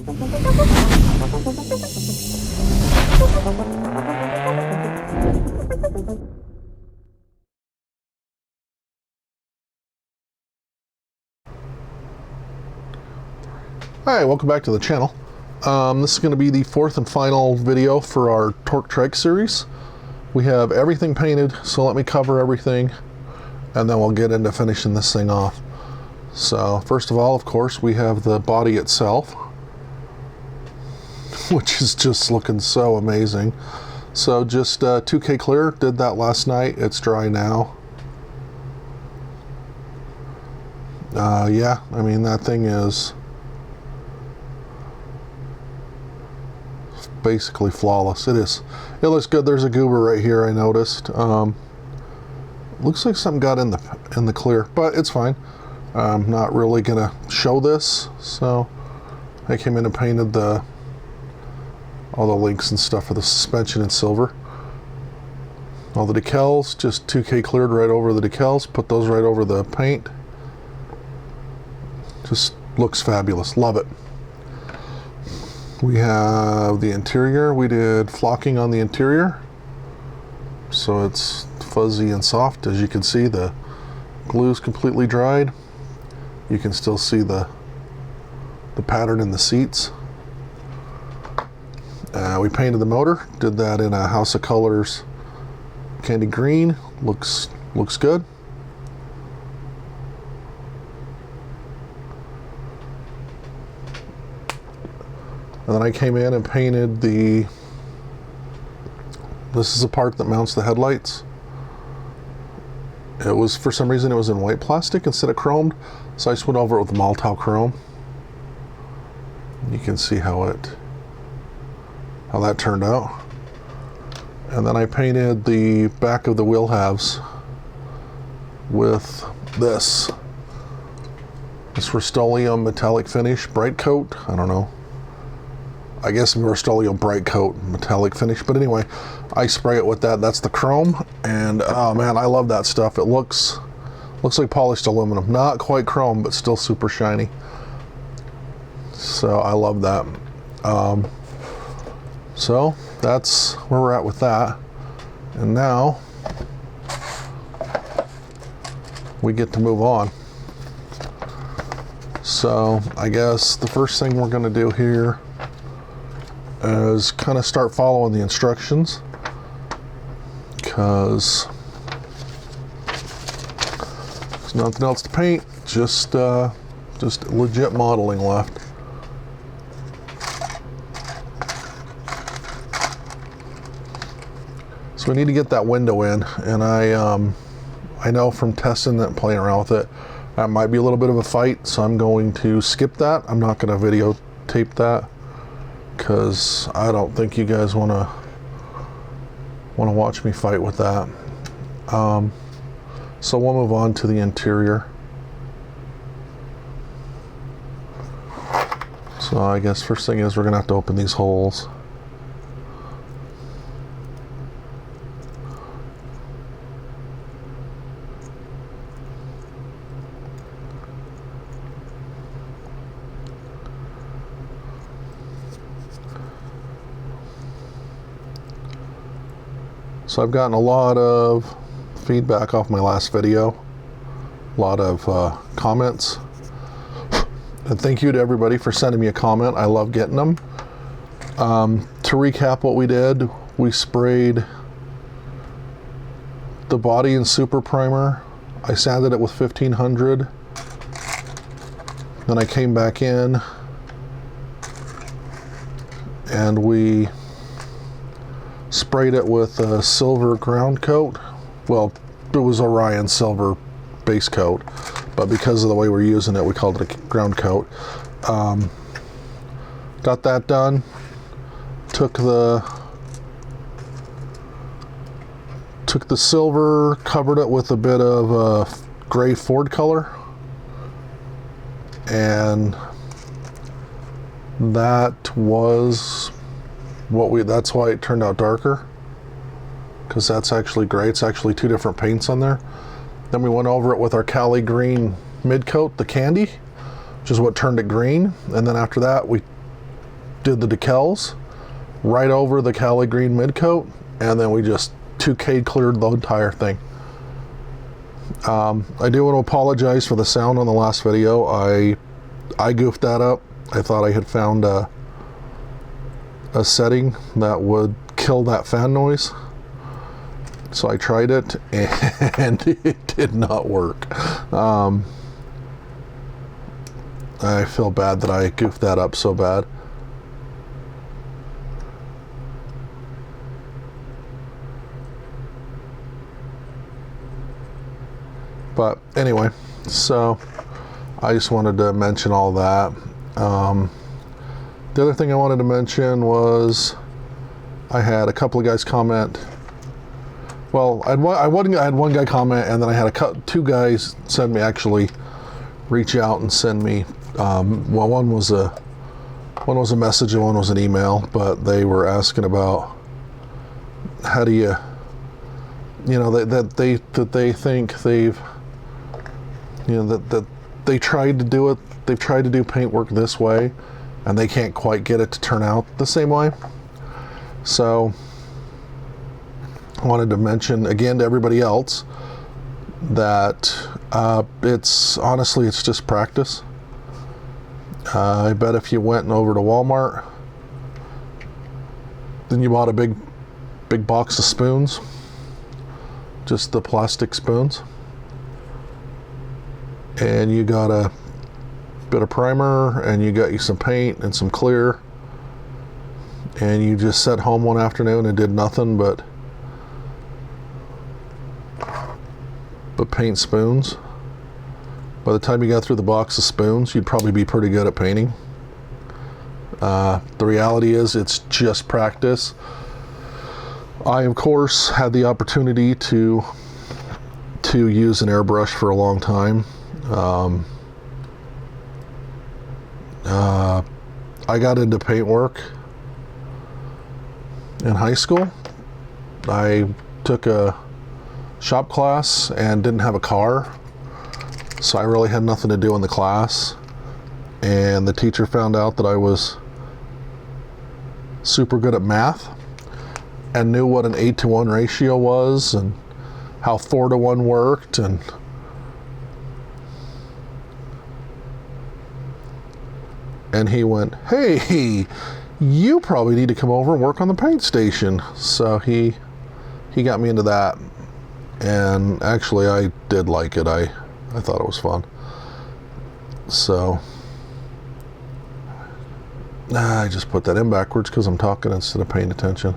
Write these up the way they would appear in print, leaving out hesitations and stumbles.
Hi, welcome back to the channel. This is going to be the fourth and final video for our Torque Trike series. We have everything painted, so let me cover everything and then we'll get into finishing this thing off. So first of all, of course, we have the body itself, which is just looking so amazing. So just 2K clear, did that last night. It's dry now. Yeah, I mean, that thing is basically flawless. It is. It looks good. There's a goober right here, I noticed. Looks like something got in the clear, but it's fine. I'm not really gonna show this, so I came in and painted all the links and stuff for the suspension in silver. All the decals, just 2K cleared right over the decals, put those right over the paint. Just looks fabulous. Love it. We have the interior. We did flocking on the interior, so it's fuzzy and soft. As you can see, the glue's completely dried. You can still see the pattern in the seats. We painted the motor. Did that in a House of Colors candy green. Looks good. And then I came in and painted this is the part that mounts the headlights. It was, for some reason, it was in white plastic instead of chromed, so I just went over it with Maltau chrome. You can see how that turned out. And then I painted the back of the wheel halves with this Rust-Oleum metallic finish, bright coat. I don't know. I guess Rust-Oleum bright coat metallic finish, but anyway, I spray it with that. That's the chrome, and oh man, I love that stuff. It looks like polished aluminum. Not quite chrome, but still super shiny. So I love that. So that's where we're at with that, and now we get to move on. So I guess the first thing we're going to do here is kind of start following the instructions, because there's nothing else to paint, just legit modeling left. So we need to get that window in, and I know from testing that and playing around with it, that might be a little bit of a fight, so I'm going to skip that. I'm not going to videotape that, because I don't think you guys want to watch me fight with that. So we'll move on to the interior. So I guess first thing is we're gonna have to open these holes. So I've gotten a lot of feedback off my last video, a lot of comments, and thank you to everybody for sending me a comment. I love getting them. To recap what we did, we sprayed the body in super primer. I sanded it with 1500. Then I came back in and we sprayed it with a silver ground coat. Well, it was Orion silver base coat, but because of the way we're using it, we called it a ground coat. Got that done. Took the silver, covered it with a bit of gray Ford color, and that was that's why it turned out darker, because that's actually gray. It's actually two different paints on there. Then we went over it with our Cali green mid coat, the candy, which is what turned it green. And then after that we did the decals right over the Cali Green mid coat, and then we just 2K cleared the entire thing. I do want to apologize for the sound on the last video. I goofed that up. I thought I had found a setting that would kill that fan noise. So I tried it and it did not work. I feel bad that I goofed that up so bad. But anyway, so I just wanted to mention all that. The other thing I wanted to mention was I had a couple of guys comment. Well, I had one guy comment, and then I had two guys send me, actually reach out and send me. Well, one was a message and one was an email, but they were asking about how do you know, that they think they've, you know, that they tried to do it. They've tried to do paintwork this way, and they can't quite get it to turn out the same way. So I wanted to mention again to everybody else that it's honestly, it's just practice. I bet if you went over to Walmart, then you bought a big box of spoons, just the plastic spoons, and you got a bit of primer, and you got you some paint and some clear, and you just sat home one afternoon and did nothing but paint spoons. By the time you got through the box of spoons, you'd probably be pretty good at painting. The reality is, it's just practice. I, of course, had the opportunity to use an airbrush for a long time. I got into paintwork in high school. I took a shop class and didn't have a car, so I really had nothing to do in the class, and the teacher found out that I was super good at math and knew what an 8-to-1 ratio was and how 4-to-1 worked, and he went, "Hey, you probably need to come over and work on the paint station." So he got me into that, and actually I did like it. I thought it was fun. So I just put that in backwards because I'm talking instead of paying attention.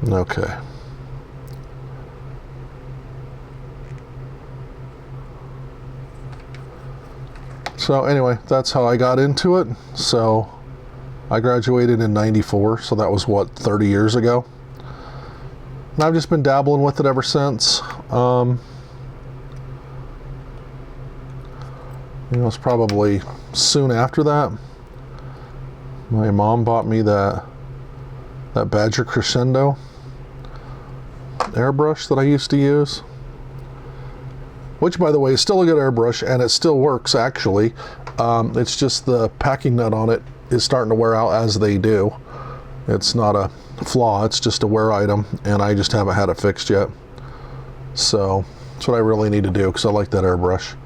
Okay. So anyway, that's how I got into it. So I graduated in '94, so that was what, 30 years ago. And I've just been dabbling with it ever since. You know, it's probably soon after that, my mom bought me that Badger Crescendo airbrush that I used to use, which, by the way, is still a good airbrush, and it still works, actually. It's just the packing nut on it is starting to wear out as they do. It's not a flaw, it's just a wear item, and I just haven't had it fixed yet. So that's what I really need to do, because I like that airbrush.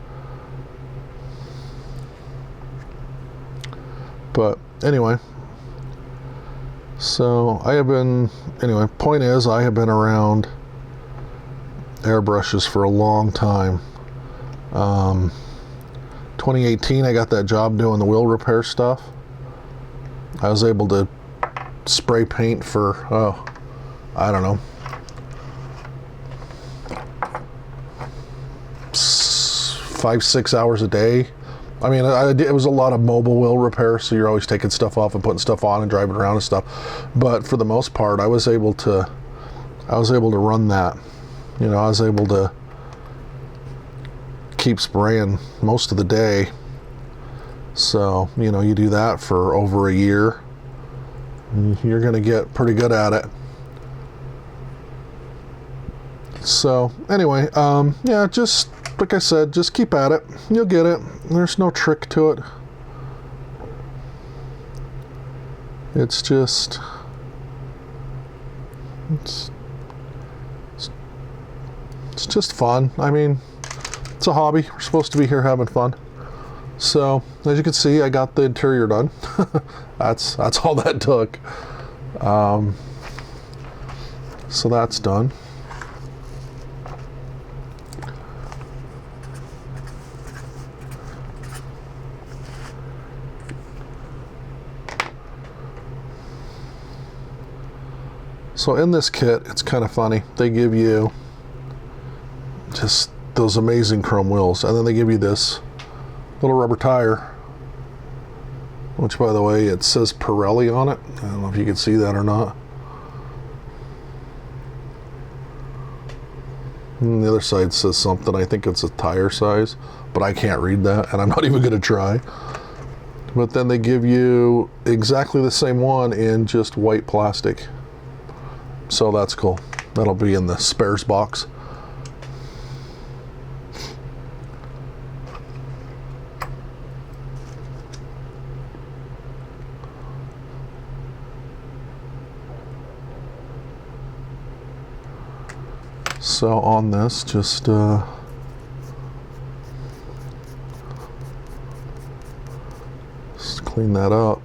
But anyway, so point is, I have been around airbrushes for a long time. 2018, I got that job doing the wheel repair stuff. I was able to spray paint for, I don't know, 5-6 hours a day. I mean, it was a lot of mobile wheel repair, so you're always taking stuff off and putting stuff on and driving around and stuff. But for the most part, I was able to run that. You know, I was able to keep spraying most of the day. So, you know, you do that for over a year, you're going to get pretty good at it. So, anyway, yeah, just like I said, just keep at it. You'll get it. There's no trick to it. It's just, it's just fun. I mean, it's a hobby. We're supposed to be here having fun. So, as you can see, I got the interior done. That's all that took. So that's done. So in this kit, it's kind of funny. They give you just those amazing chrome wheels, and then they give you this little rubber tire, which, by the way, it says Pirelli on it. I don't know if you can see that or not. And the other side says something. I think it's a tire size, but I can't read that, and I'm not even going to try. But then they give you exactly the same one in just white plastic. So that's cool. That'll be in the spares box. So on this, just clean that up.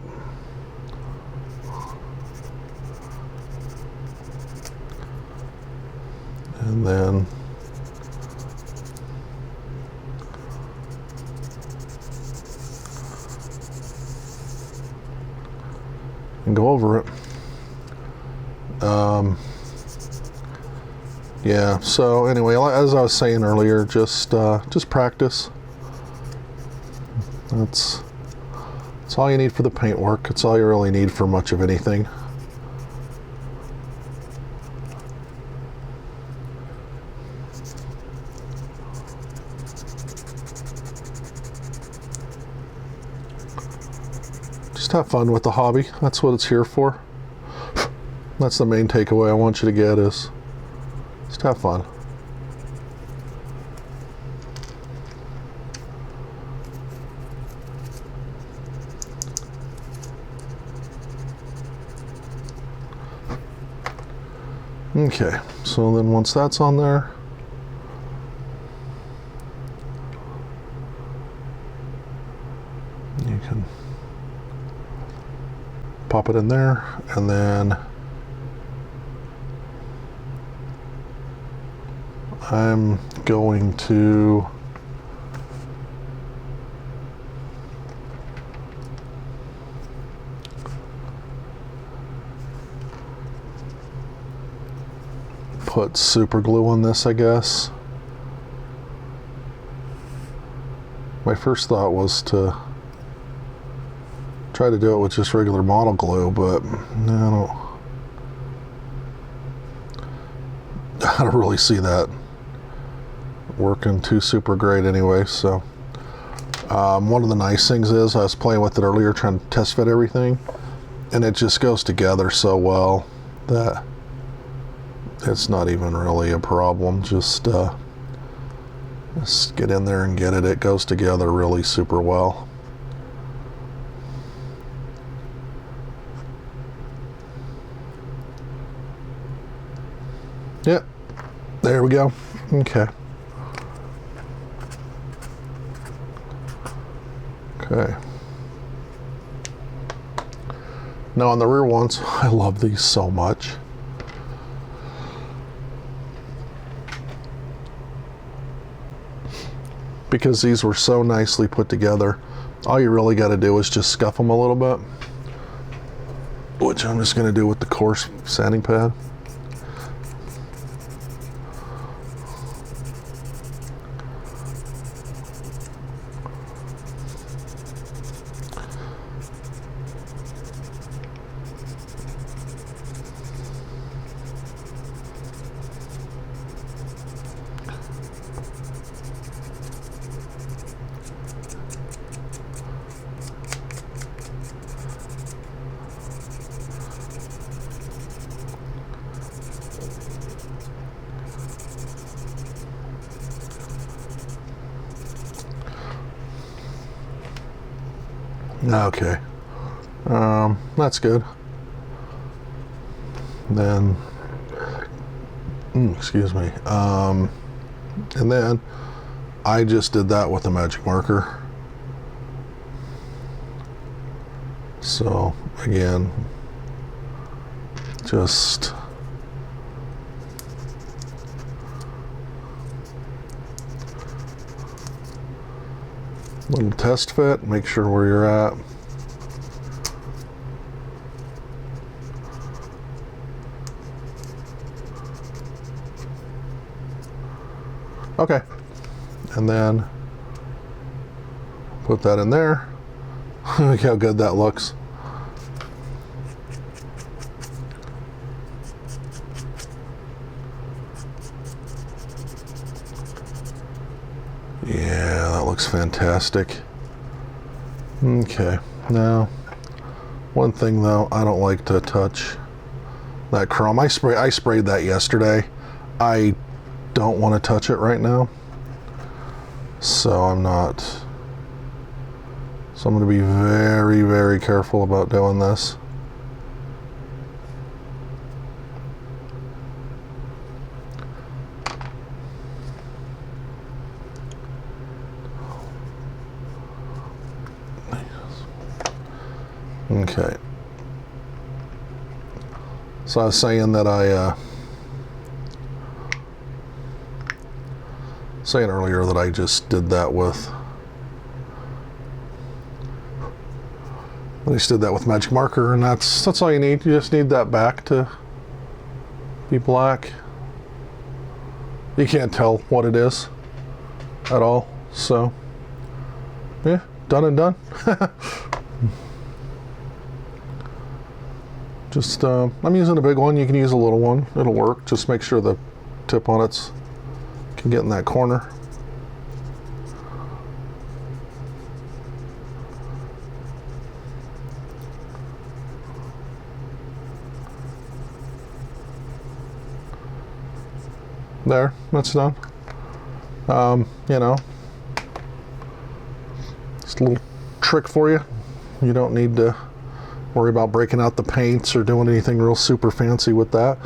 And then go over it. Yeah, so anyway, as I was saying earlier, just practice. That's all you need for the paint work. It's all you really need for much of anything. Just have fun with the hobby. That's what it's here for. That's the main takeaway I want you to get, is just have fun. Okay, so then once that's on there, you can pop it in there, and then I'm going to put super glue on this, I guess. My first thought was to try to do it with just regular model glue, but I don't really see that working too super great anyway. So one of the nice things is, I was playing with it earlier trying to test fit everything, and it just goes together so well that it's not even really a problem. Just get in there and get it. It goes together really super well. Yep, there we go. Okay. Okay. Now on the rear ones, I love these so much. Because these were so nicely put together. All you really got to do is just scuff them a little bit, which I'm just going to do with the coarse sanding pad. Okay, that's good. then, excuse me, and then I just did that with a magic marker. So again, just little test fit, make sure where you're at. Okay, and then put that in there. Look how good that looks. Yeah, that looks fantastic. Okay, now one thing though, I don't like to touch that chrome. I sprayed that yesterday. I don't want to touch it right now, so I'm not. So I'm going to be very, very careful about doing this. Okay. So I was saying that saying earlier that I just did that with magic marker, and that's all you need. You just need that back to be black. You can't tell what it is at all. So yeah, done and done. Just I'm using a big one. You can use a little one, it'll work. Just make sure the tip on it can get in that corner. There, that's done. You know, just a little trick for you. You don't need to worry about breaking out the paints or doing anything real super fancy with that.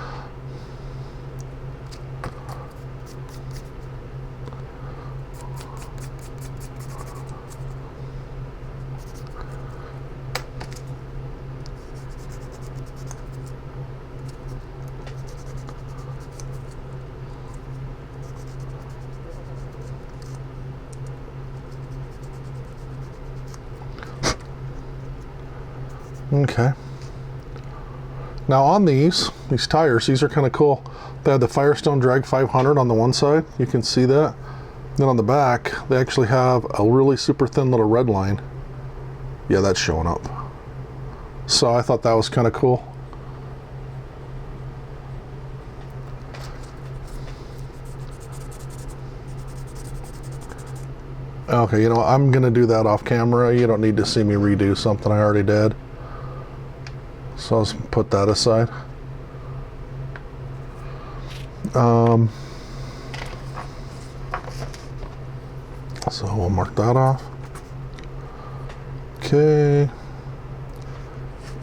Okay. Now on these tires, these are kind of cool. They have the Firestone Drag 500 on the one side. You can see that. Then on the back, they actually have a really super thin little red line. Yeah, that's showing up. So I thought that was kind of cool. Okay, you know, I'm gonna do that off camera. You don't need to see me redo something I already did. So I'll just put that aside. So we'll mark that off. Okay.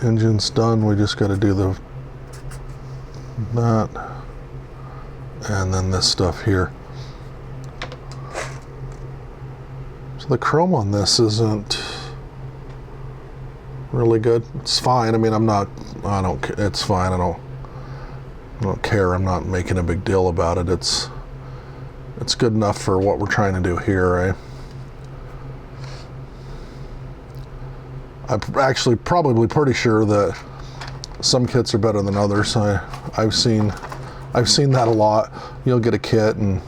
Engine's done. We just got to do that. And then this stuff here. So the chrome on this isn't really good. It's fine. I mean, it's fine. I don't care. I'm not making a big deal about it. It's good enough for what we're trying to do here, right? I'm actually probably pretty sure that some kits are better than others. I've seen that a lot. You'll get a kit and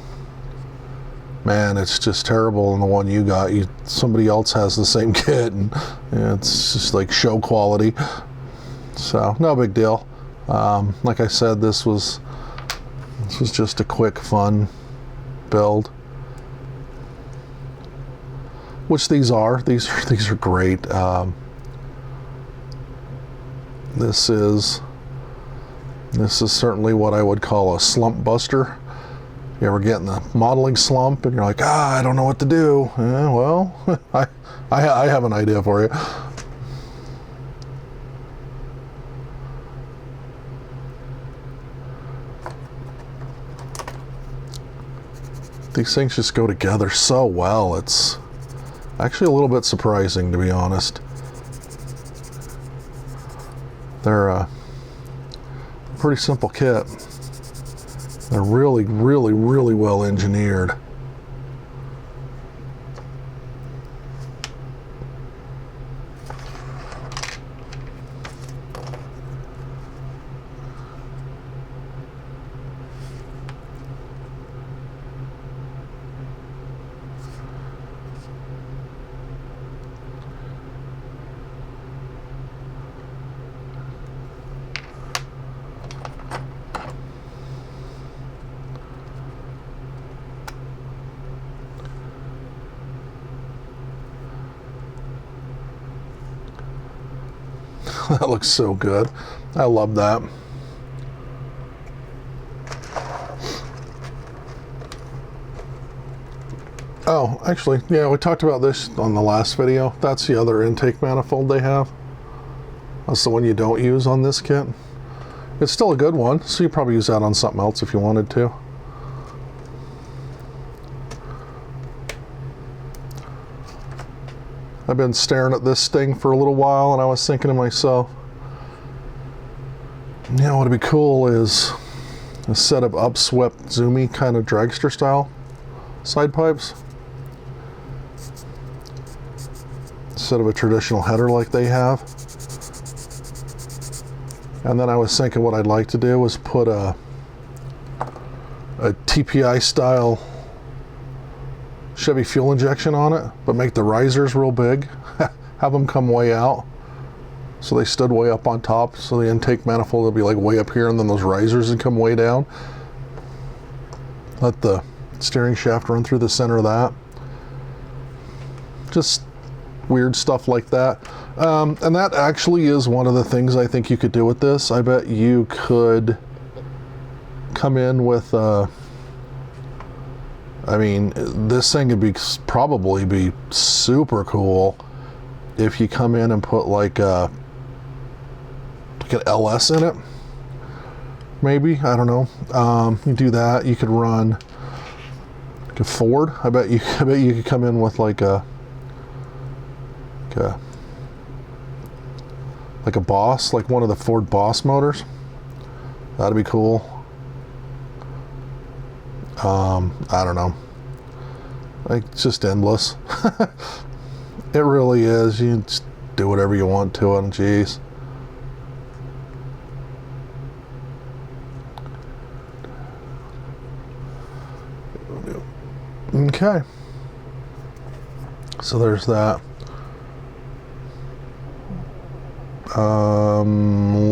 man, it's just terrible. And the one you got, somebody else has the same kit, and it's just like show quality. So no big deal. Like I said, this was just a quick, fun build, which these are great. This is certainly what I would call a slump buster. You ever get in the modeling slump and you're like, I don't know what to do? Well, I have an idea for you. These things just go together so well. It's actually a little bit surprising, to be honest. They're a pretty simple kit. They're really, really, really well engineered. That looks so good. I love that. Oh, actually, yeah, we talked about this on the last video. That's the other intake manifold they have. That's the one you don't use on this kit. It's still a good one, so you probably use that on something else if you wanted to. I've been staring at this thing for a little while, and I was thinking to myself, you know, what would be cool is a set of upswept, zoomy kind of dragster style side pipes, instead of a traditional header like they have. And then I was thinking what I'd like to do was put a TPI style Chevy fuel injection on it, but make the risers real big, have them come way out, so they stood way up on top, so the intake manifold will be like way up here, and then those risers would come way down. Let the steering shaft run through the center of that. Just weird stuff like that. And that actually is one of the things I think you could do with this. I bet you could come in with I mean, this thing would probably be super cool if you come in and put like an LS in it. Maybe, I don't know. You do that. You could run like a Ford. I bet you could come in with like a Boss, like one of the Ford Boss motors. That'd be cool. I don't know. Like, it's just endless. It really is. You just do whatever you want to it. Jeez. Okay. So there's that.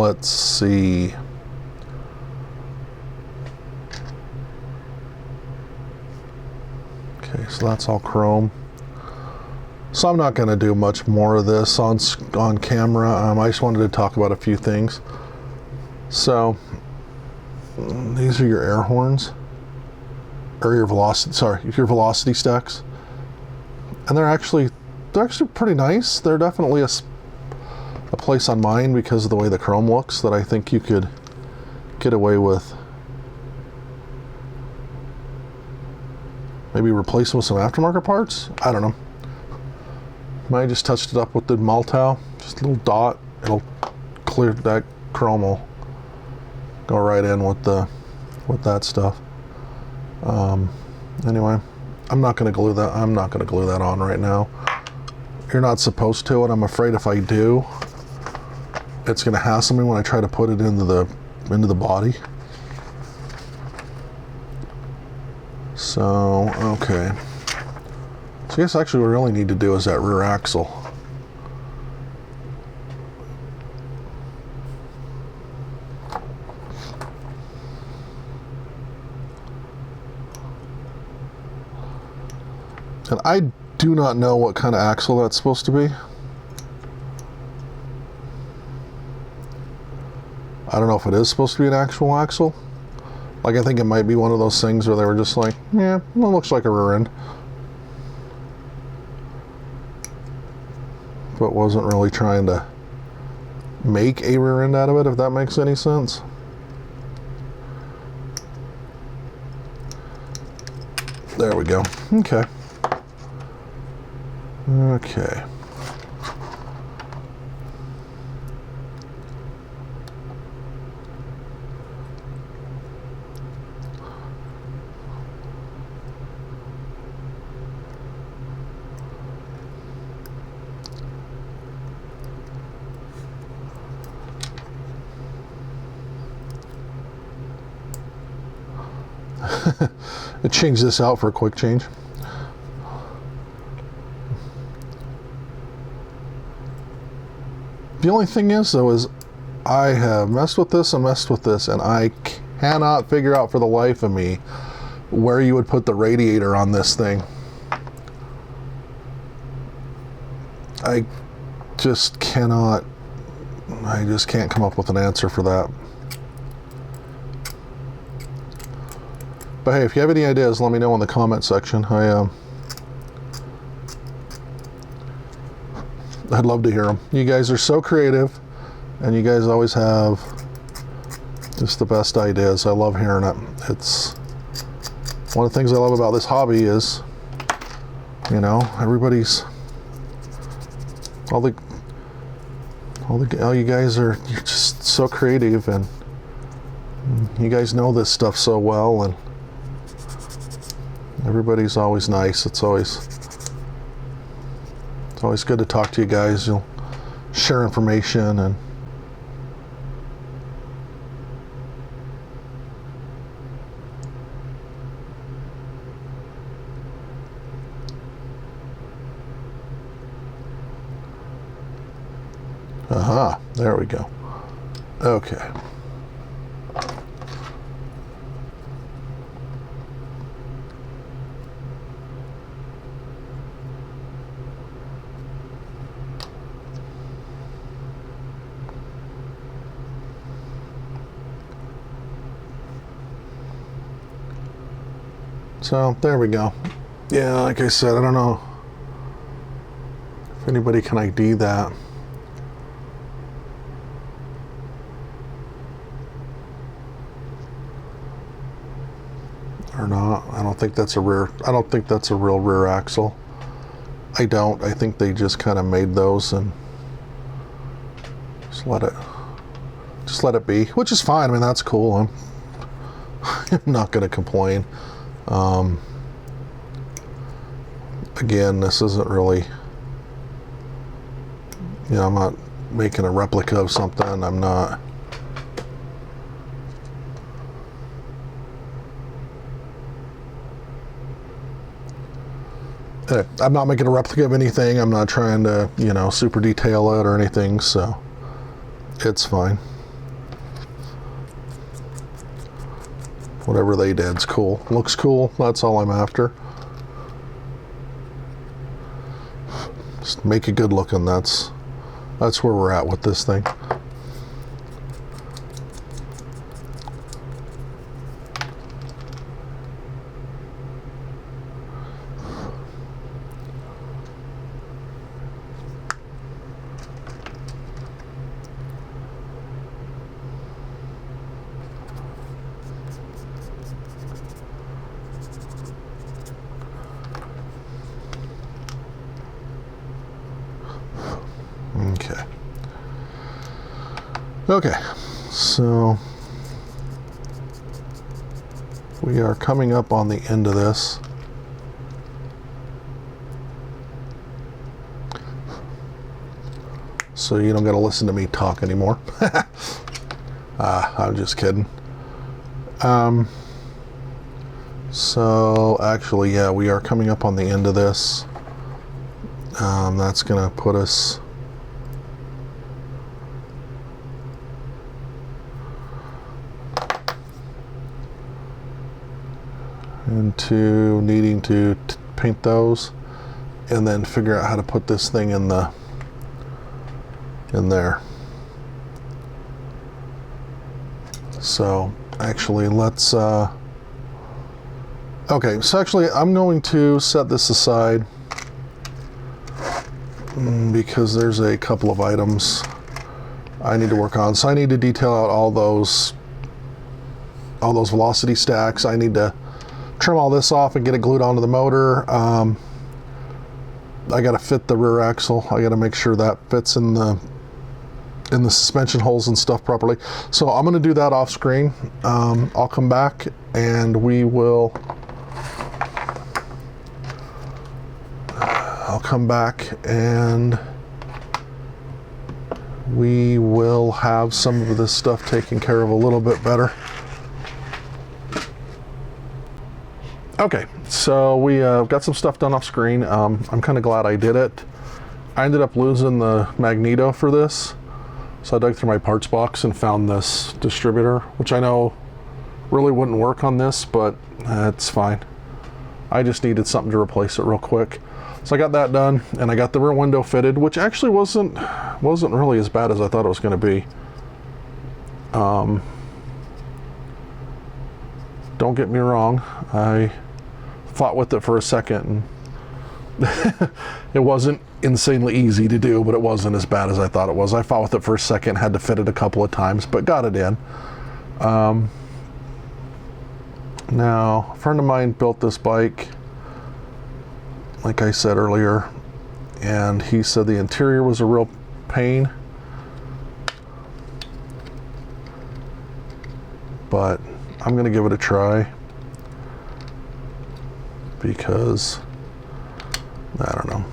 Let's see. Okay, so that's all chrome. So I'm not going to do much more of this on camera. I just wanted to talk about a few things. So these are your air horns, or your velocity stacks, and they're actually pretty nice. They're definitely a place on mine because of the way the chrome looks, that I think you could get away with maybe replace them with some aftermarket parts. I don't know. I just touched it up with the Maltao, just a little dot. It'll clear, that chrome will go right in with that stuff. Anyway, I'm not going to glue that. I'm not going to glue that on right now. You're not supposed to, and I'm afraid if I do, it's going to hassle me when I try to put it into the body. So, okay. So I guess actually what we really need to do is that rear axle. And I do not know what kind of axle that's supposed to be. I don't know if it is supposed to be an actual axle. Like, I think it might be one of those things where they were just like, yeah, well, it looks like a rear end. But wasn't really trying to make a rear end out of it, if that makes any sense. There we go. Okay. Okay. Change this out for a quick change. The only thing is, though, is I have messed with this and messed with this, and I cannot figure out for the life of me where you would put the radiator on this thing. I just can't come up with an answer for that. But hey, if you have any ideas, let me know in the comment section. I'd love to hear them. You guys are so creative, and you guys always have just the best ideas. I love hearing it. It's one of the things I love about this hobby is, you know, everybody's all you guys are, you're just so creative, and you guys know this stuff so well, and everybody's always nice. It's always good to talk to you guys. You'll share information and there we go. Okay. So there we go. Yeah, like I said, I don't know if anybody can ID that. Or not. I don't think that's a real rear axle. I think they just kind of made those and just let it be, which is fine. I mean, that's cool. I'm not going to complain. Again, this isn't really, you know, I'm not making a replica of something. I'm not. I'm not making a replica of anything. I'm not trying to, you know, super detail it or anything, so it's fine. Whatever they did's cool. Looks cool. That's all I'm after. Just make it good looking. That's where we're at with this thing. Okay, so we are coming up on the end of this. So you don't got to listen to me talk anymore. I'm just kidding. So actually, yeah, we are coming up on the end of this. That's going to put us into needing to paint those and then figure out how to put this thing in there. So actually let's okay, so actually I'm going to set this aside because there's a couple of items I need to work on. So I need to detail out all those velocity stacks. I need to trim all this off and get it glued onto the motor. I got to fit the rear axle. I got to make sure that fits in the suspension holes and stuff properly. So I'm going to do that off screen. I'll come back and I'll come back and we will have some of this stuff taken care of a little bit better. Okay, so we got some stuff done off screen. I'm kind of glad I did it. I ended up losing the magneto for this, so I dug through my parts box and found this distributor, which I know really wouldn't work on this, but it's fine. I just needed something to replace it real quick. So I got that done, and I got the rear window fitted, which actually wasn't really as bad as I thought it was going to be. Don't get me wrong, I fought with it for a second, and it wasn't insanely easy to do, but it wasn't as bad as I thought it was. I fought with it for a second, had to fit it a couple of times, but got it in. Now, a friend of mine built this bike, like I said earlier, and he said the interior was a real pain, but I'm gonna give it a try because I don't know.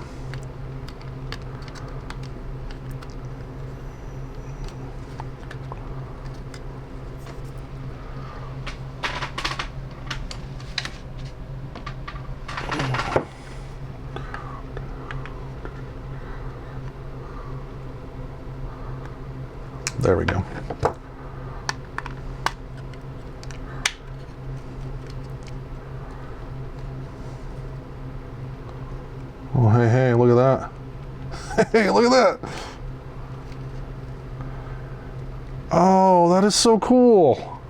There we go. Oh, hey, look at that. Hey, look at that. Oh, that is so cool.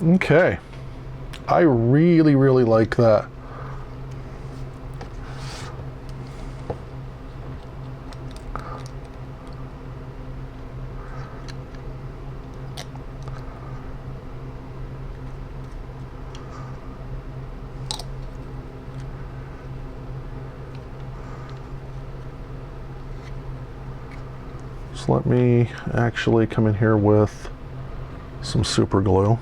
Okay. I really, really like that. So let me actually come in here with some super glue.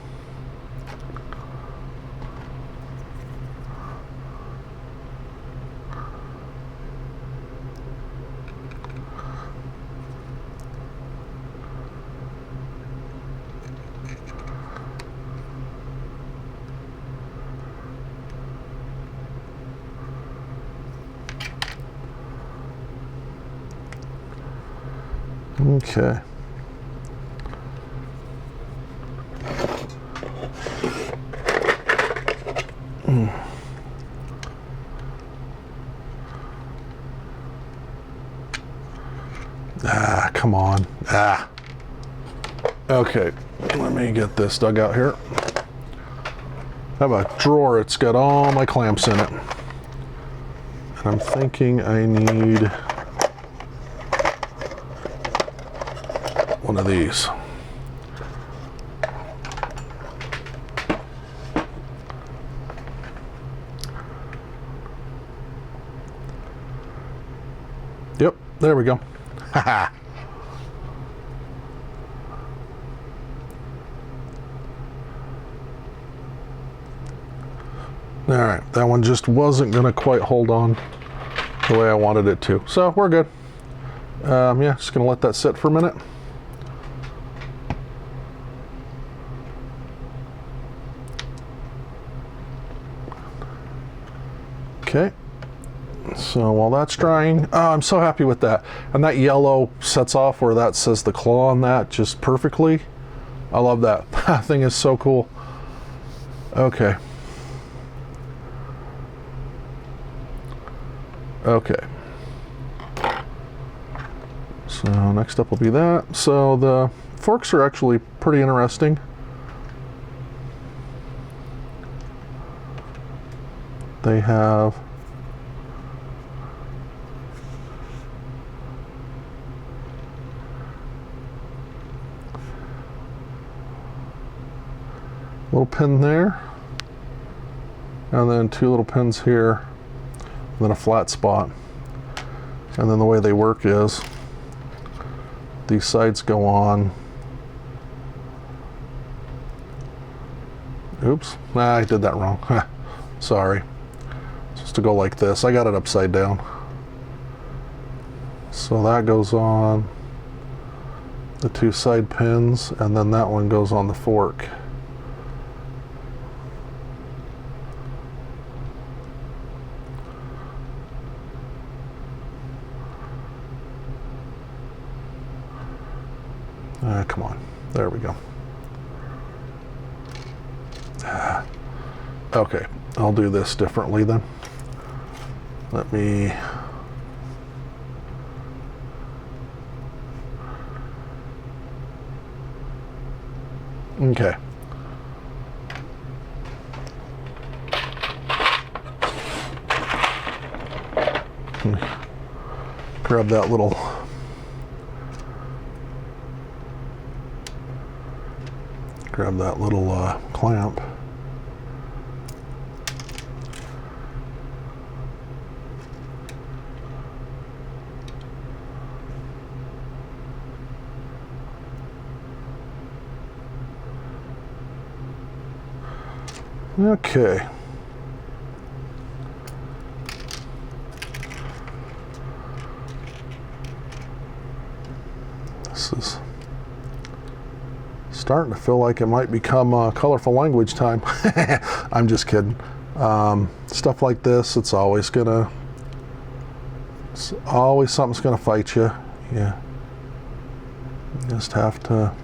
Okay. Ah, come on. Ah. Okay, let me get this dug out here. I have a drawer, it's got all my clamps in it. And I'm thinking I need one of these. Yep, there we go. Haha. All right, that one just wasn't gonna quite hold on the way I wanted it to. So we're good. Yeah, just gonna let that sit for a minute. Okay, so while that's drying, oh, I'm so happy with that. And that yellow sets off where that says the claw on that just perfectly. I love that. That thing is so cool. Okay. Okay. So next up will be that. So the forks are actually pretty interesting. They have Little pin there, and then 2 little pins here, and then a flat spot. And then the way they work is these sides go on. Oops, I did that wrong. Sorry. It's supposed to go like this. I got it upside down. So that goes on the 2 side pins, and then that one goes on the fork. Come on. There we go. Okay, I'll do this differently then. Let me... Okay. Grab that little... clamp. Okay. This is starting to feel like it might become colorful language time. I'm just kidding. Stuff like this, it's always something's gonna fight you. Yeah. You just have to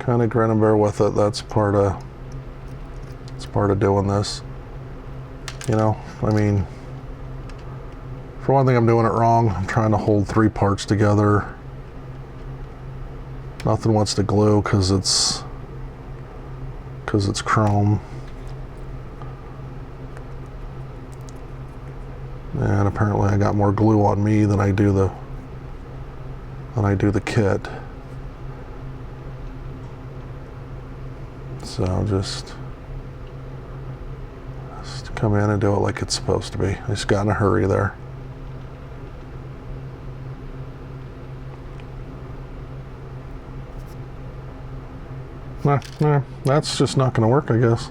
kind of grin and bear with it. That's part of doing this. You know, I mean, for one thing, I'm doing it wrong. I'm trying to hold 3 parts together. Nothing wants to glue because it's chrome. And apparently I got more glue on me than I do the kit. So just come in and do it like it's supposed to be. I just got in a hurry there. Nah, that's just not going to work, I guess.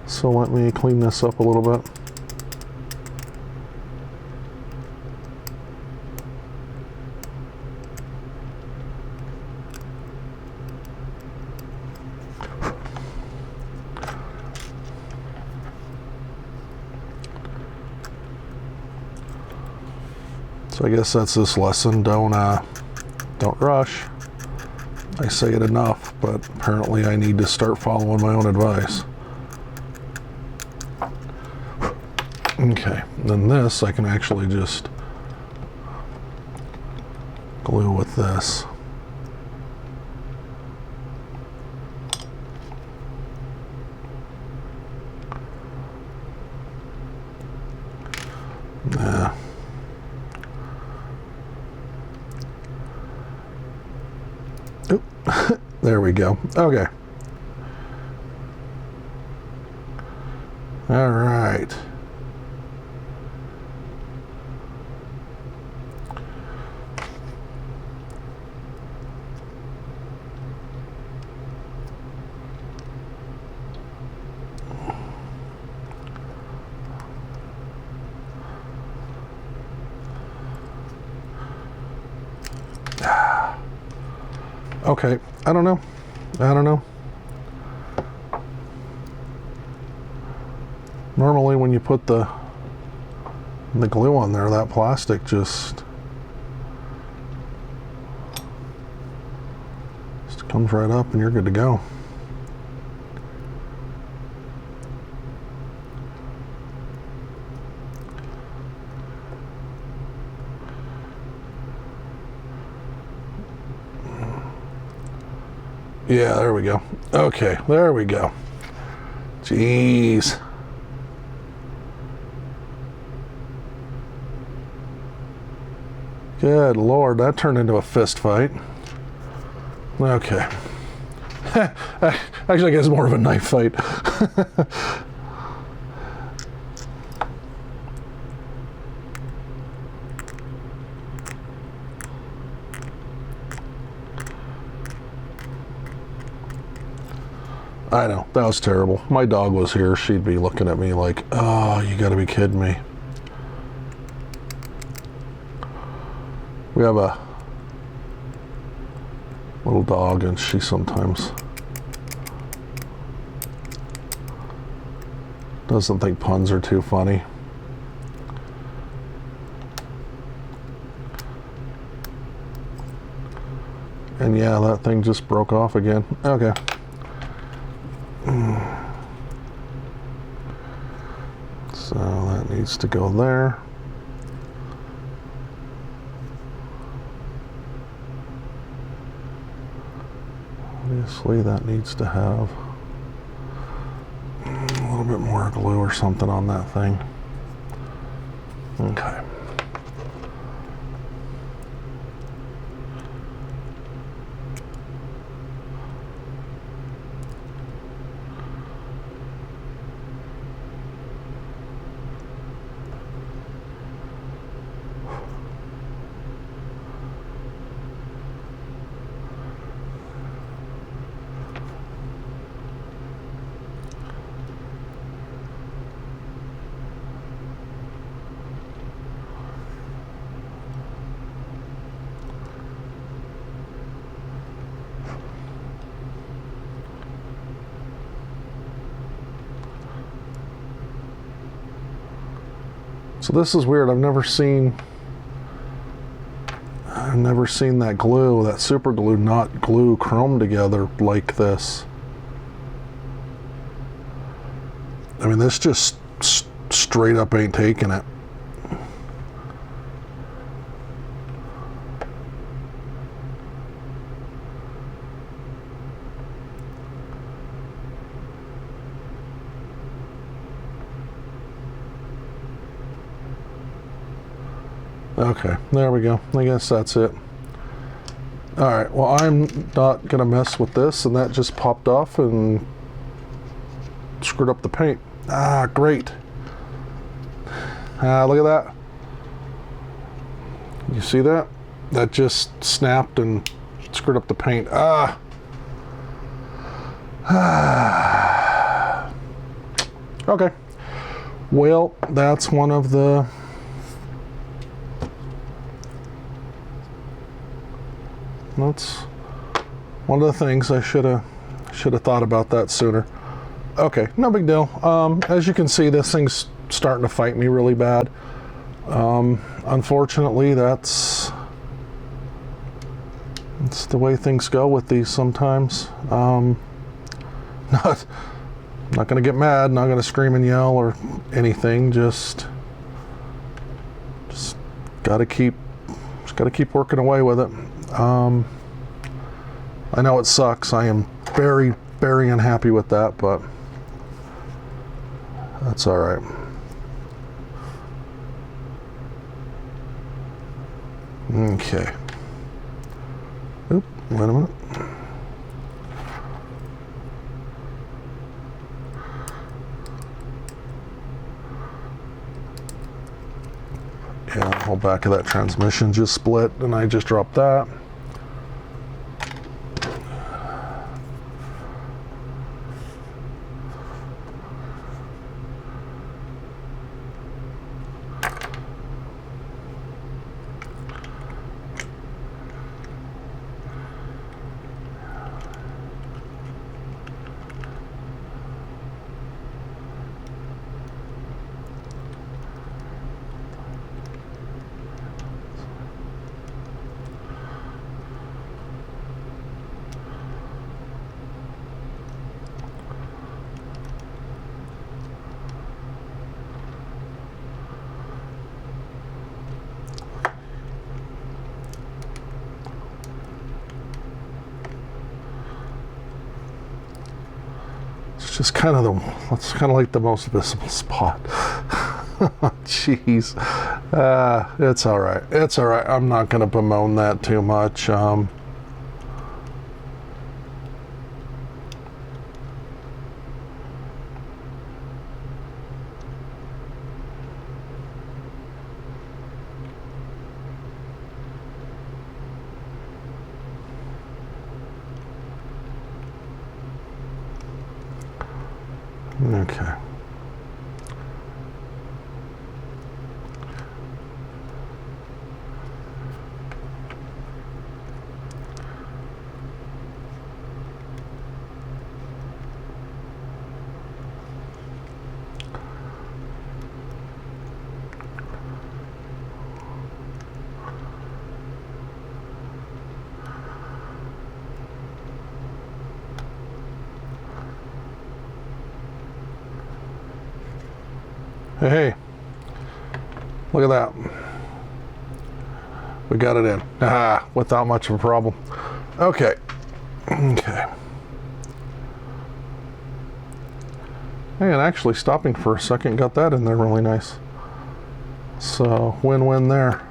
So let me clean this up a little bit. So I guess that's this lesson. Don't rush. I say it enough, but apparently I need to start following my own advice. Okay, then this I can actually just glue with this. Yeah. Oop. There we go. Okay. All right. Okay, I don't know. Normally when you put the glue on there, that plastic just comes right up and you're good to go. Yeah, there we go. Okay, there we go. Jeez. Good Lord, that turned into a fist fight. Okay. Actually, I guess more of a knife fight. I know, that was terrible. My dog was here, she'd be looking at me like, oh, you gotta be kidding me. We have a little dog and she sometimes doesn't think puns are too funny. And yeah, that thing just broke off again. Okay. So that needs to go there. Obviously that needs to have a little bit more glue or something on that thing. Okay. So this is weird. I've never seen that glue, that super glue, not glue chrome together like this. I mean, this just straight up ain't taking it. Okay, there we go. I guess that's it. Alright, well, I'm not going to mess with this, and that just popped off and screwed up the paint. Ah, great. Look at that. You see that? That just snapped and screwed up the paint. Okay. Well, that's one of the things I should have thought about that sooner. Okay, no big deal. As you can see, this thing's starting to fight me really bad. Unfortunately, that's the way things go with these sometimes. Not gonna get mad, not gonna scream and yell or anything. Just gotta keep working away with it. I know it sucks. I am very, very unhappy with that, but that's all right. Okay. Oop, wait a minute. Yeah, the whole back of that transmission just split, and I just dropped that. Just kind of that's kind of like the most visible spot. Jeez. It's all right. It's all right. I'm not going to bemoan that too much. Okay. Hey, look at that. We got it in. Without much of a problem. Okay. Okay. Hey, and actually stopping for a second got that in there really nice. So, win-win there.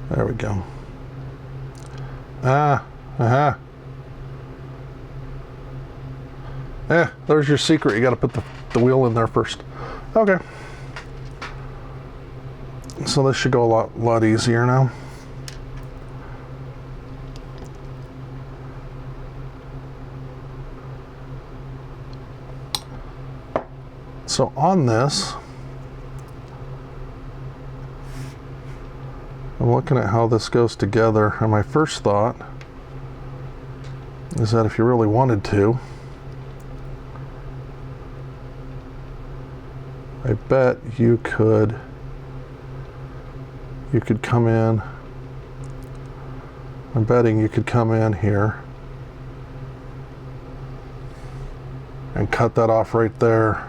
There we go. There's your secret. You got to put the wheel in there first. Okay. So this should go a lot easier now. So on this, I'm looking at how this goes together, and my first thought is that if you really wanted to, I bet you could come in, I'm betting you could come in here and cut that off right there.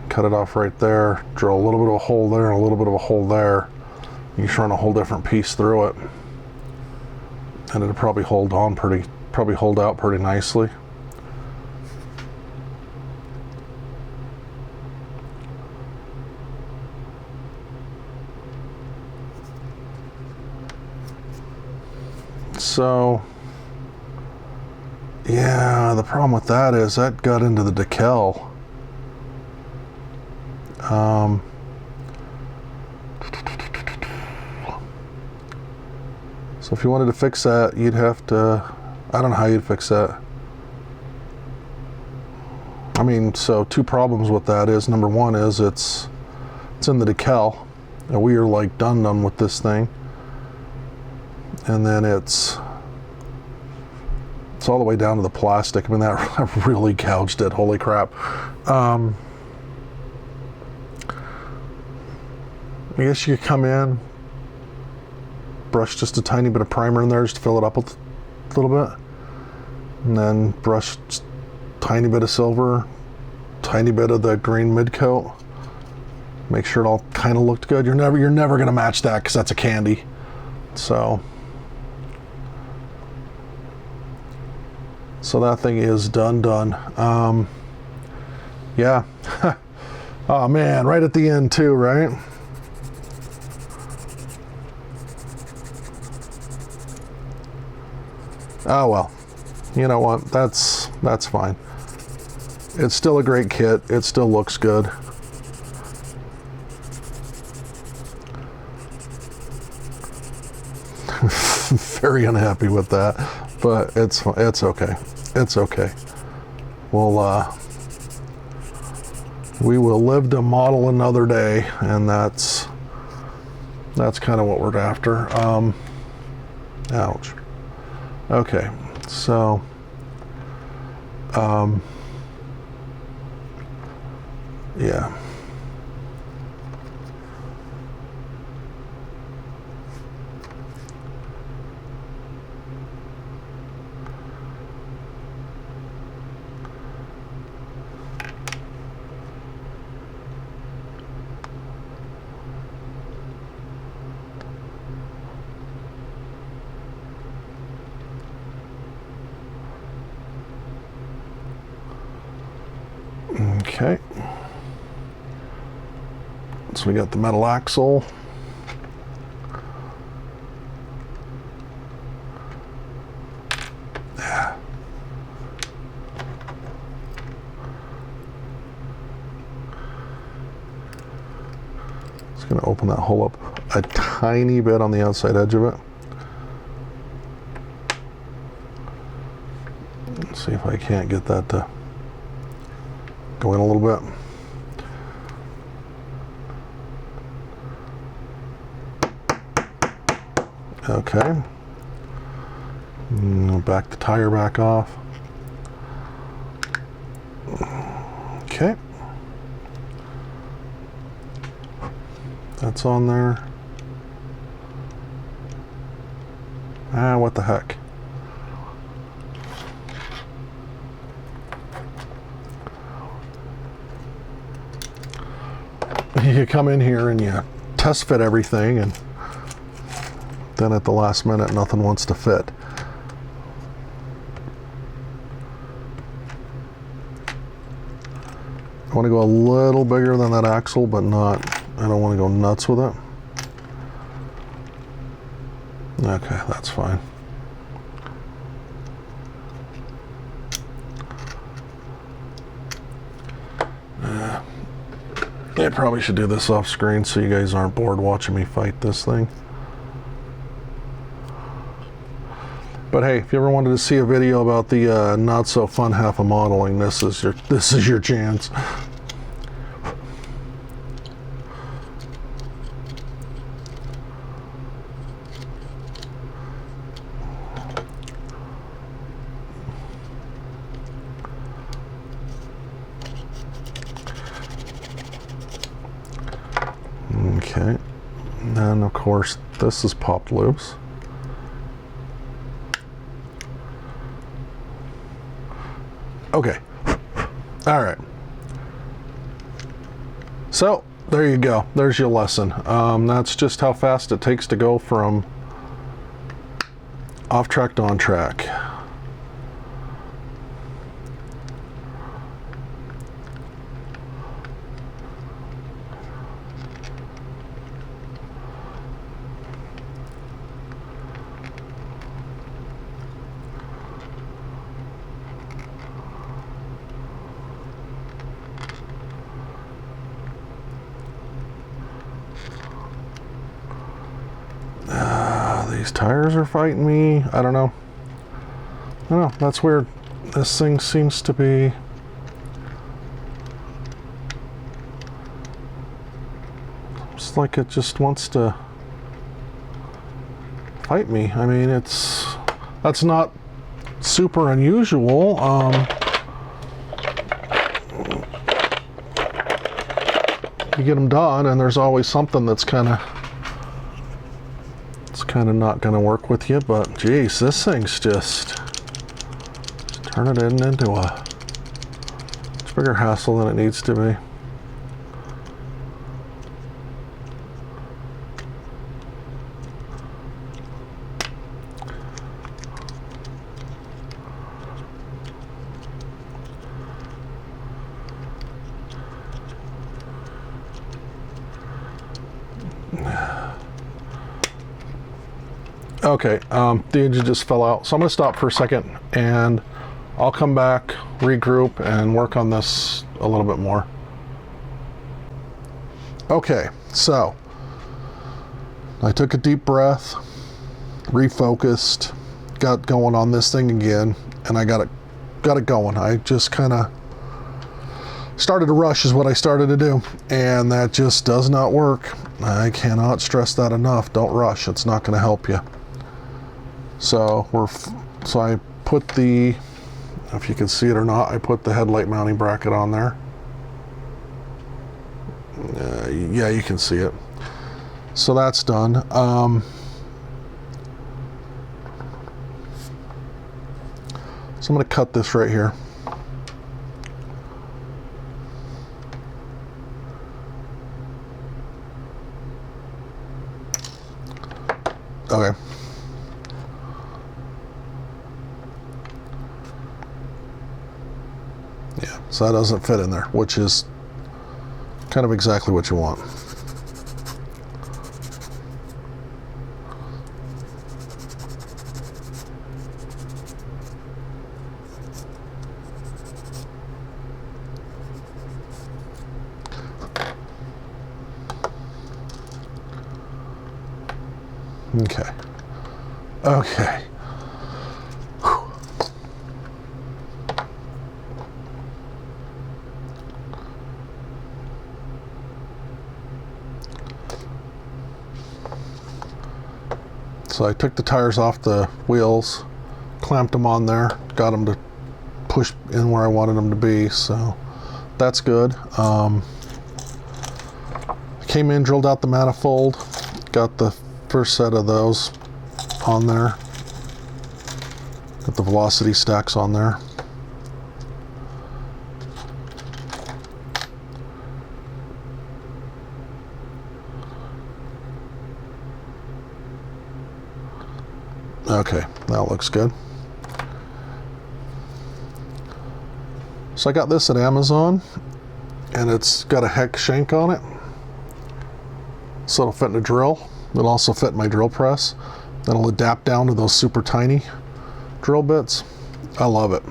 Cut it off right there, drill a little bit of a hole there and a little bit of a hole there. You can run a whole different piece through it, and it'll probably hold out pretty nicely. So, yeah, the problem with that is that got into the decal. So if you wanted to fix that, you'd have to, I don't know how you'd fix that. I mean, so two problems with that is, number one is it's in the decal, and we are like done with this thing. And then it's all the way down to the plastic. I mean, that really gouged it, holy crap. I guess you could come in, brush just a tiny bit of primer in there just to fill it up a little bit, and then brush just a tiny bit of silver, tiny bit of the green mid coat, make sure it all kind of looked good. You're never gonna match that because that's a candy. So that thing is done. Yeah. Oh man, right at the end too, right? Oh well, you know what, that's fine. It's still a great kit, it still looks good. Very unhappy with that, but it's okay. It's okay. We will live to model another day, and that's kind of what we're after. Ouch. Okay, so yeah. Okay. So we got the metal axle. Just going to open that hole up a tiny bit on the outside edge of it. Let's see if I can't get that to go in a little bit. Okay. Back the tire back off. Okay. That's on there. Ah, what the heck. You come in here and you test fit everything, and then at the last minute nothing wants to fit. I want to go a little bigger than that axle, but not, I don't want to go nuts with it. Okay, that's fine. I probably should do this off screen so you guys aren't bored watching me fight this thing. But hey, if you ever wanted to see a video about the not so fun half of modeling, this is your chance. Okay, and then of course this is popped loose. Okay, all right. So there you go. There's your lesson. That's just how fast it takes to go from off track to on track. These tires are fighting me. I don't know. That's weird. This thing seems to be... It's like it just wants to fight me. I mean, that's not super unusual. You get them done and there's always something that's kind of not going to work with you, but geez, this thing's just turning it into a much bigger hassle than it needs to be. Okay, the engine just fell out, so I'm going to stop for a second and I'll come back, regroup, and work on this a little bit more. Okay, so I took a deep breath, refocused, got going on this thing again, and I got it going. I just kind of started to rush is what I started to do, and that just does not work. I cannot stress that enough. Don't rush. It's not going to help you. So I put the, if you can see it or not, I put the headlight mounting bracket on there. Yeah, you can see it. So that's done. So I'm going to cut this right here. Okay. Yeah, so that doesn't fit in there, which is kind of exactly what you want. Okay. Okay. Whew. So I took the tires off the wheels, clamped them on there, got them to push in where I wanted them to be, so that's good. Came in, drilled out the manifold, got the first set of those on there, got the velocity stacks on there. Okay, that looks good. So I got this at Amazon, and it's got a hex shank on it, so it'll fit in a drill. It'll also fit in my drill press. That'll adapt down to those super tiny drill bits. I love it.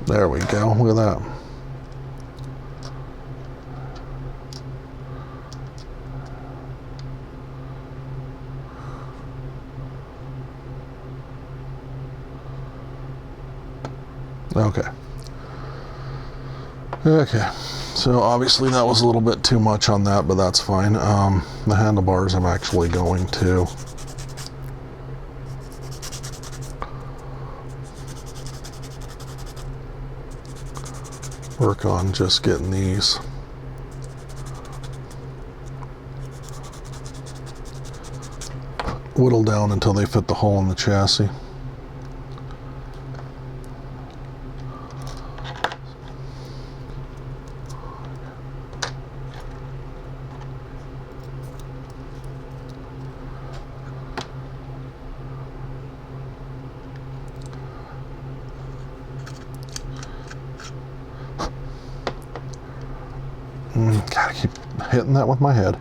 There we go, look at that. Okay. Okay, so obviously that was a little bit too much on that, but that's fine. The handlebars I'm actually going to work on just getting these whittled down until they fit the hole in the chassis. Gotta keep hitting that with my head.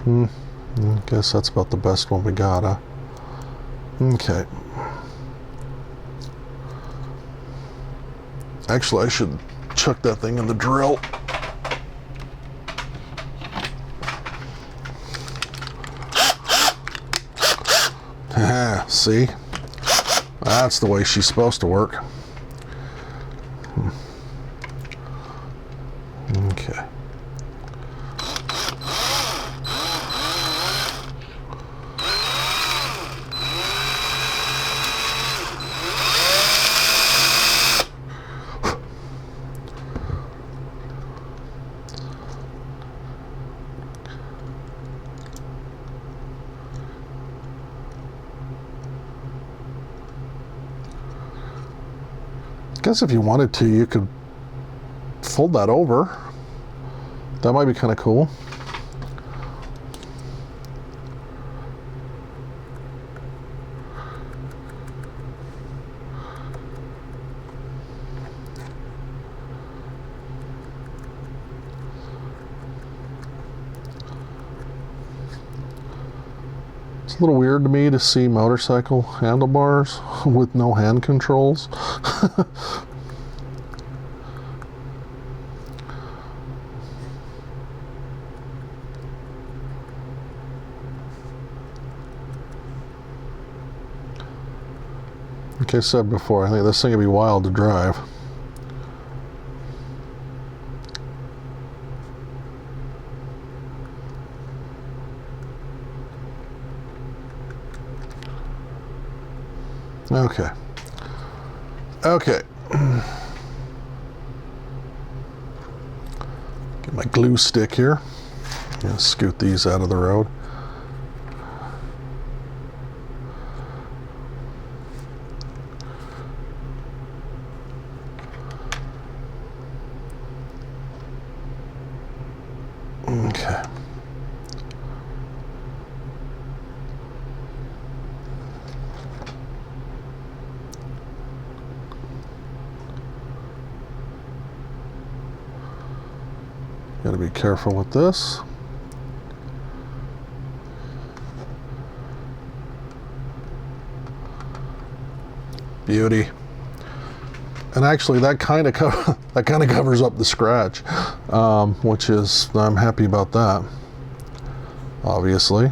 I guess that's about the best one we got, huh? Okay. Actually, I should chuck that thing in the drill. See? That's the way she's supposed to work. Okay. I guess if you wanted to, you could fold that over. That might be kind of cool. It's a little weird to me to see motorcycle handlebars with no hand controls. Like I said before, I think this thing would be wild to drive. Okay. Okay. Get my glue stick here. I'm gonna scoot these out of the road. Okay. Got to be careful with this. Beauty. And actually, that kind of covers up the scratch, which is, I'm happy about that. Obviously.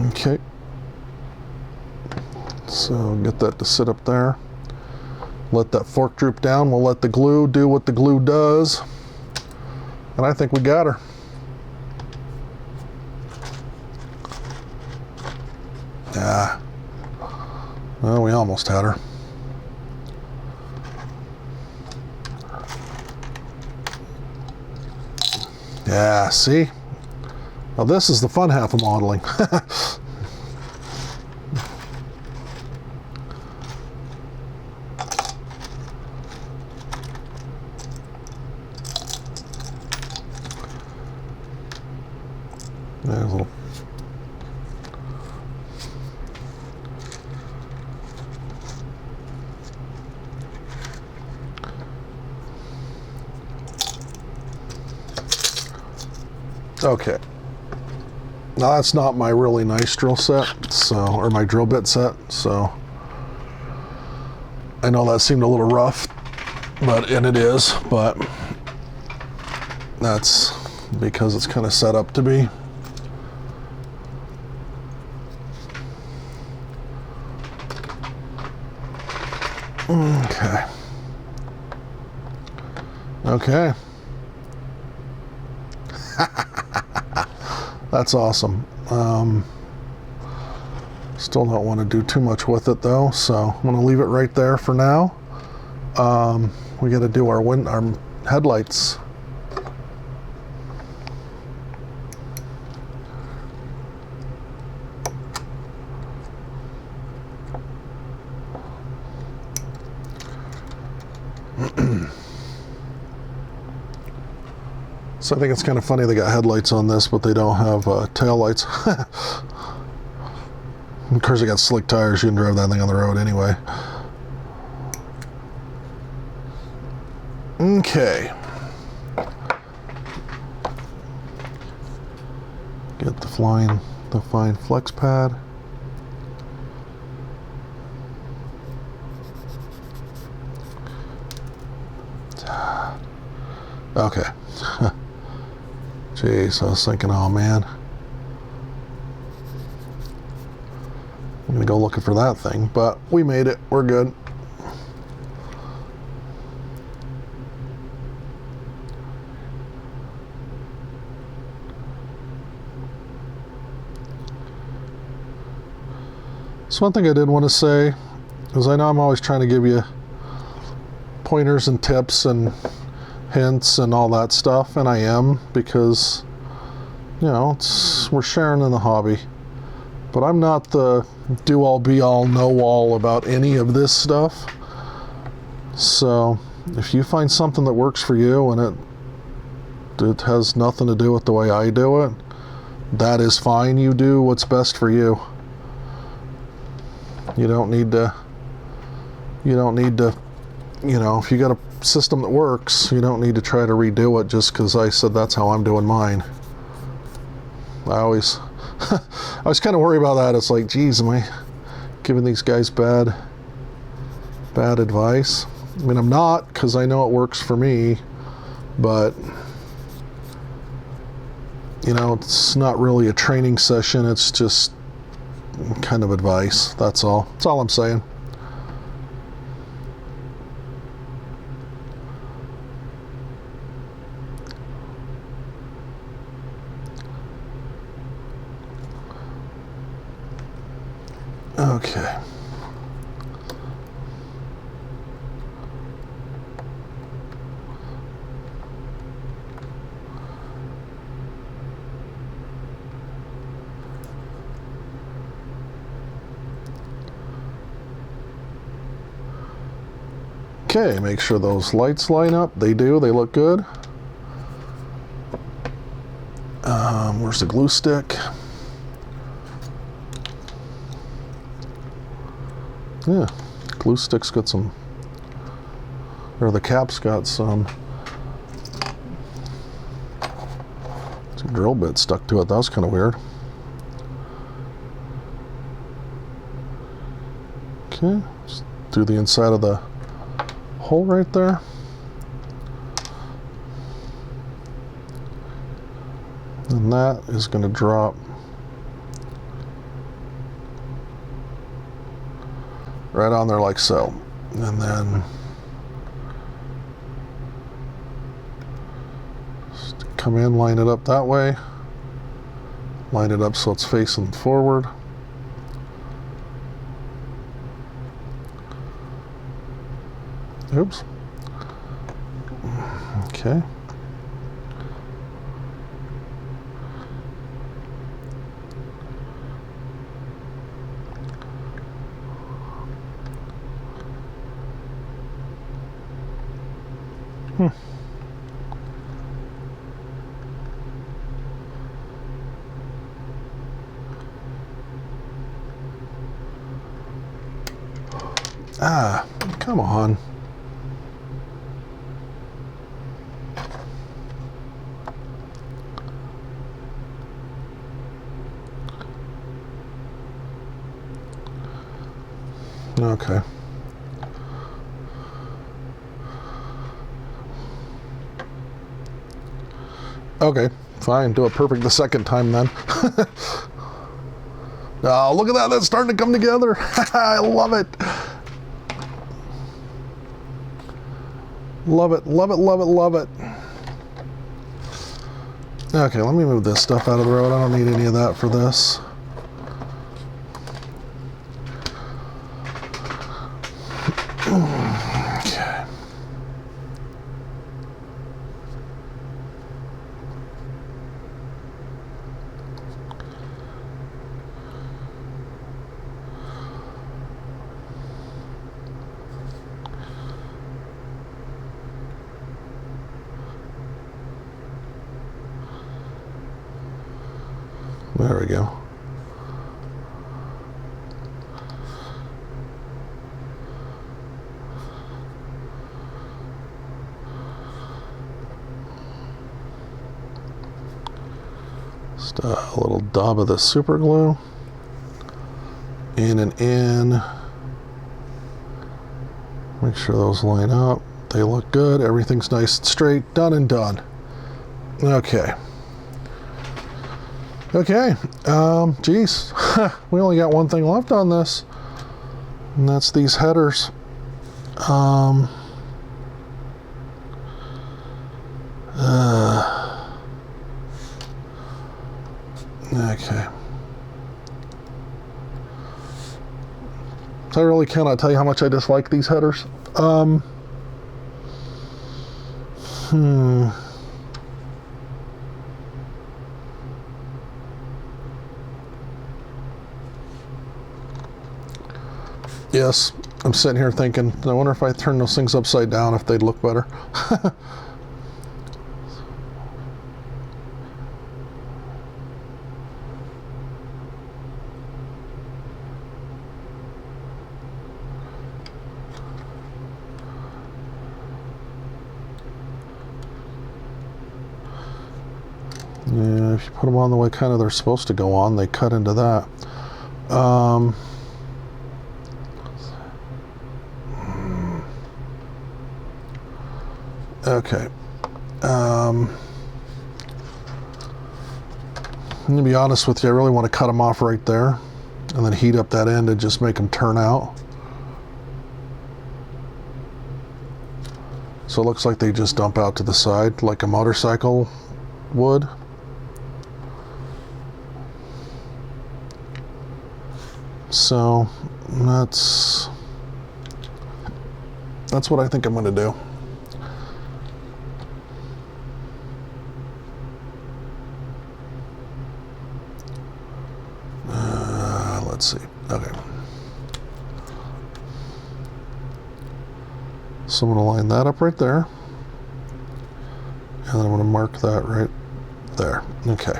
Okay, so get that to sit up there. Let that fork droop down. We'll let the glue do what the glue does. And I think we got her. Yeah. Well, we almost had her. Yeah, see? Now this is the fun half of modeling. There's a little. Okay. Now that's not my really nice drill set, so, or my drill bit set, so I know that seemed a little rough, and it is, but that's because it's kind of set up to be. Okay. Okay. That's awesome. Still don't want to do too much with it though, so I'm going to leave it right there for now. We got to do our headlights. So I think it's kind of funny they got headlights on this, but they don't have tail lights. Of course, they got slick tires. You can drive that thing on the road anyway. Okay. Get the fine flex pad. Okay. Jeez, I was thinking, oh man, I'm gonna go looking for that thing, but we made it. We're good. So one thing I did want to say is I know I'm always trying to give you pointers and tips and hints and all that stuff, and I am, because you know we're sharing in the hobby, but I'm not the do-all be-all know-all about any of this stuff. So if you find something that works for you and it has nothing to do with the way I do it, that is fine. You do what's best for you. You don't need to, you know, if you got a system that works, you don't need to try to redo it just because I said that's how I'm doing mine. I always I was kind of worried about that. It's like, geez, am I giving these guys bad bad advice. I mean, I'm not, because I know it works for me, but you know, it's not really a training session. It's just kind of advice. That's all. That's all I'm saying. Okay. Okay, make sure those lights line up. They do. They look good. Where's the glue stick? Yeah, glue stick's got some, or the cap's got some drill bits stuck to it. That was kind of weird. Okay, just do the inside of the hole right there. And that is going to drop right on there like so. And then just come in, line it up that way. Line it up so it's facing forward. Oops. Okay. Ah, come on. Okay. Okay, fine. Do it perfect the second time then. Oh, look at that. That's starting to come together. I love it. Love it, love it, love it, love it. Okay, let me move this stuff out of the road. I don't need any of that for this. Okay. There we go. Just a little dab of the super glue. In and in. Make sure those line up. They look good. Everything's nice and straight. Done and done. Okay. Okay, geez, we only got one thing left on this, and that's these headers. Okay. So I really cannot tell you how much I dislike these headers. Yes, I'm sitting here thinking, I wonder if I turn those things upside down if they'd look better. Yeah, if you put them on the way kind of they're supposed to go on, they cut into that. Okay. I'm going to be honest with you, I really want to cut them off right there and then heat up that end and just make them turn out. So it looks like they just dump out to the side like a motorcycle would. So that's what I think I'm going to do. Let's see. Okay. So I'm going to line that up right there. And then I'm going to mark that right there. Okay.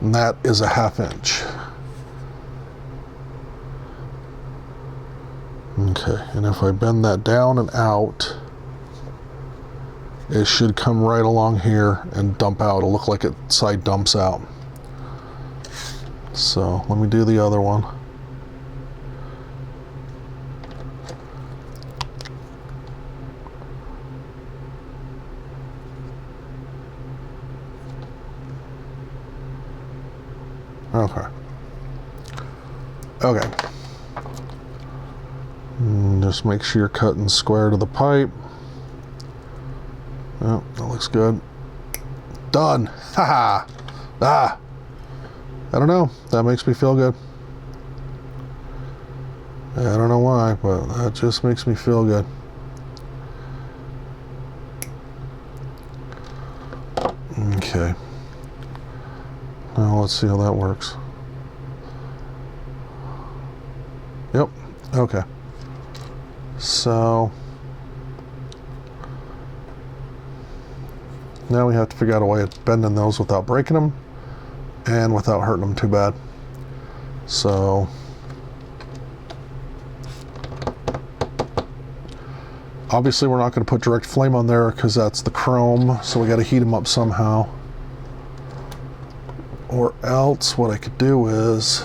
And that is a 1/2 inch. Okay, and if I bend that down and out, it should come right along here and dump out. It'll look like it side dumps out. So let me do the other one. Okay. Okay. Just make sure you're cutting square to the pipe. Oh, that looks good. Done. Haha. Ah. I don't know. That makes me feel good. I don't know why, but that just makes me feel good. Okay. Now let's see how that works. Yep. Okay. So now we have to figure out a way of bending those without breaking them and without hurting them too bad. So obviously we're not going to put direct flame on there because that's the chrome, so we got to heat them up somehow. Or else what I could do is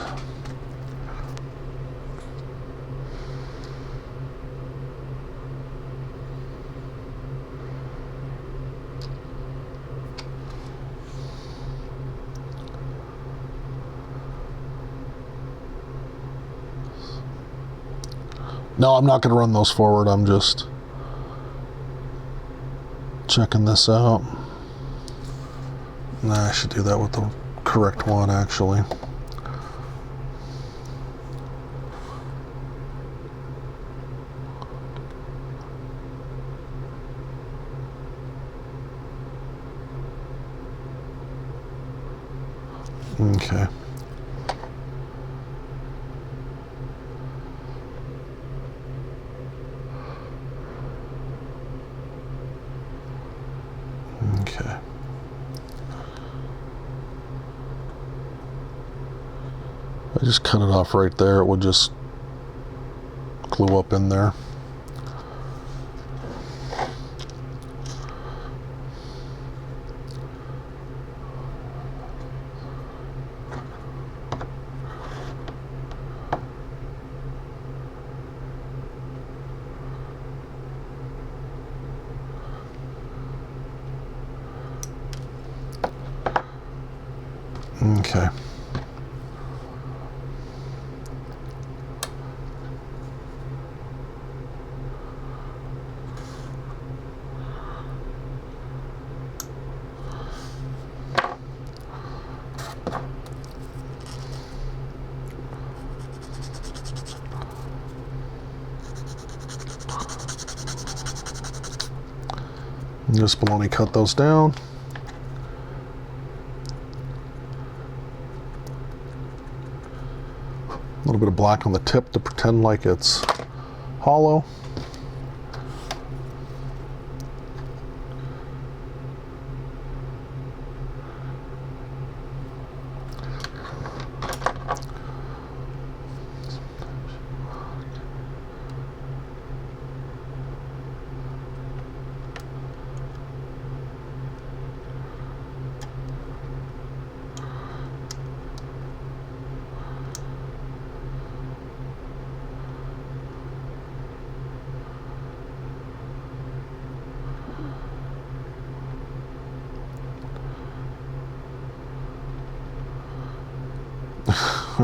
no, I'm not going to run those forward. I'm just checking this out. Nah, I should do that with the correct one, actually. Okay. Okay. I just cut it off right there. It would just glue up in there. Okay. Just baloney cut those down. A little bit of black on the tip to pretend like it's hollow.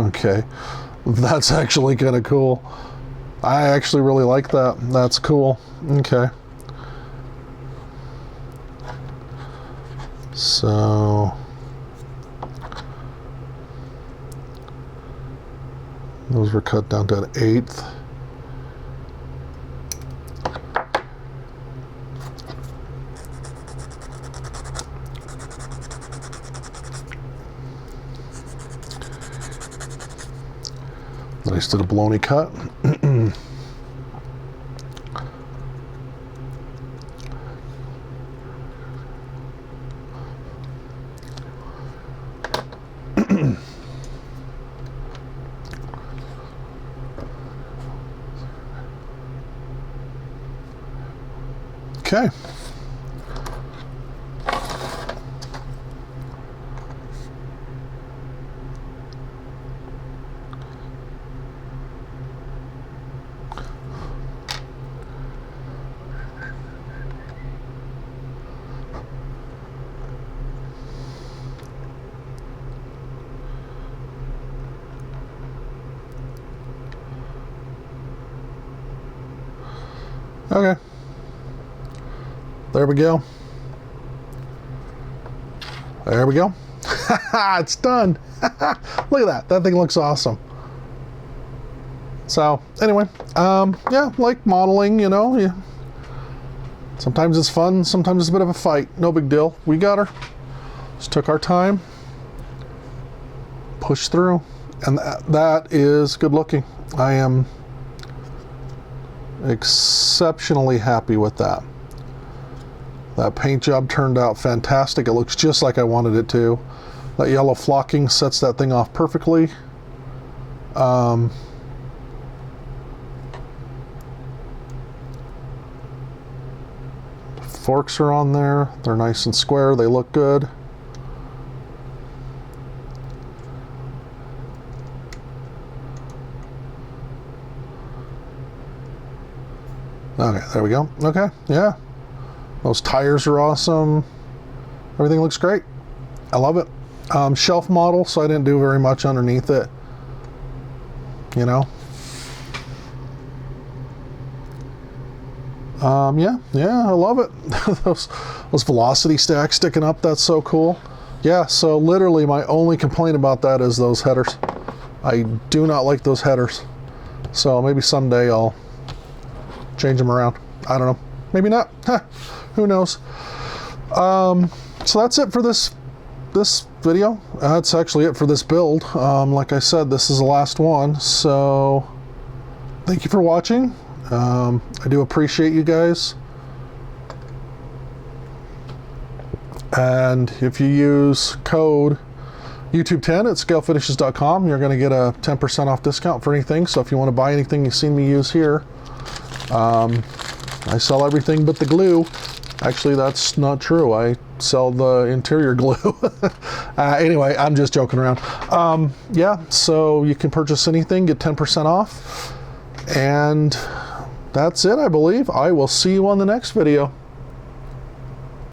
Okay, that's actually kind of cool. I actually really like that. That's cool. Okay. So those were cut down to an 1/8. Then I just did a baloney cut. Okay. Okay. There we go. There we go. It's done. Look at that. That thing looks awesome. So anyway, yeah, like modeling, you know, yeah. Sometimes it's fun, sometimes it's a bit of a fight. No big deal. We got her. Just took our time. Pushed through. And that is good looking. I am exceptionally happy with that. That paint job turned out fantastic. It looks just like I wanted it to. That yellow flocking sets that thing off perfectly. Forks are on there. They're nice and square. They look good. Okay, there we go. Okay, yeah. Those tires are awesome. Everything looks great. I love it. Shelf model, so I didn't do very much underneath it. You know. Yeah, I love it. those velocity stacks sticking up, that's so cool. Yeah, so literally my only complaint about that is those headers. I do not like those headers. So maybe someday I'll change them around. I don't know. Maybe not. Who knows? So that's it for this video. That's actually it for this build. Like I said, this is the last one. So thank you for watching. I do appreciate you guys. And if you use code YouTube10 at scalefinishes.com, you're going to get a 10% off discount for anything. So if you want to buy anything you've seen me use here, I sell everything but the glue. Actually, that's not true. I sell the interior glue. Anyway, I'm just joking around. Yeah, so you can purchase anything, get 10% off. And that's it, I believe. I will see you on the next video.